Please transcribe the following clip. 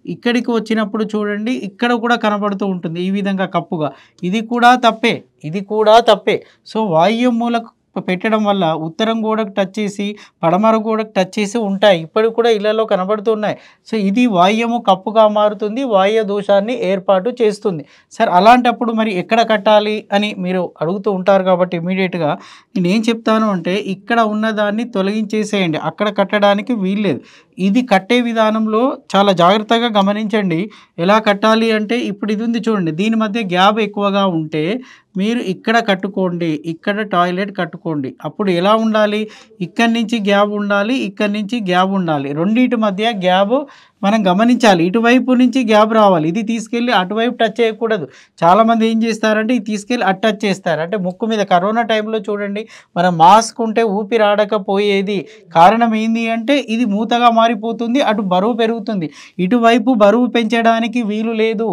ఇక్కడికి వచ్చినప్పుడు చూడండి ఇక్కడ కూడా కనబడుతూ ఉంటుంది ఈ విధంగా కప్పుగా. ఇది కూడా తప్పే. ఇది కూడా తప్పే. సో, వాయువ్య మూలకు పెట్టడం వల్ల ఉత్తరం గోడకు టచ్ చేసి, పడమర గోడకు టచ్ చేసి ఉంటాయి. ఇప్పటికి కూడా ఇళ్లలో కనబడుతున్నాయి. సో, ఇది వాయువ్యము కప్పుగా మారుతుంది. వాయువ్య దోషాన్ని ఏర్పాటు చేస్తుంది. సరే అలాంటప్పుడు మరి ఎక్కడ కట్టాలి అని మీరు అడుగుతూ ఉంటారు కాబట్టి ఇమ్మీడియేట్‌గా నేనేం చెప్తాను అంటే ఇక్కడ ఉన్నదాన్ని తొలగించేసేయండి. అక్కడ కట్టడానికి వీల్లేదు. ఇది కట్టే విధానంలో చాలా జాగ్రత్తగా గమనించండి. ఎలా కట్టాలి అంటే ఇప్పుడు ఇది ఉంది చూడండి. దీని మధ్య గ్యాప్ ఎక్కువగా ఉంటే మీరు ఇక్కడ కట్టుకోండి. ఇక్కడ టాయిలెట్ కట్టుకోండి. అప్పుడు ఎలా ఉండాలి? ఇక్కడి నుంచి గ్యాప్ ఉండాలి. ఇక్కడి నుంచి గ్యాప్ ఉండాలి. రెండిటి మధ్య గ్యాప్ మనం గమనించాలి. ఇటువైపు నుంచి గ్యాప్ రావాలి. ఇది తీసుకెళ్ళి అటువైపు టచ్ చేయకూడదు. చాలామంది ఏం చేస్తారంటే ఇది తీసుకెళ్ళి అటు టచ్ చేస్తారు. అంటే ముక్కు మీద కరోనా టైంలో చూడండి మనం మాస్క్ ఉంటే ఊపిరి ఆడకపోయేది. కారణం ఏంది అంటే ఇది మూతగా మారిపోతుంది. అటు బరువు పెరుగుతుంది. ఇటువైపు బరువు పెంచడానికి వీలు లేదు.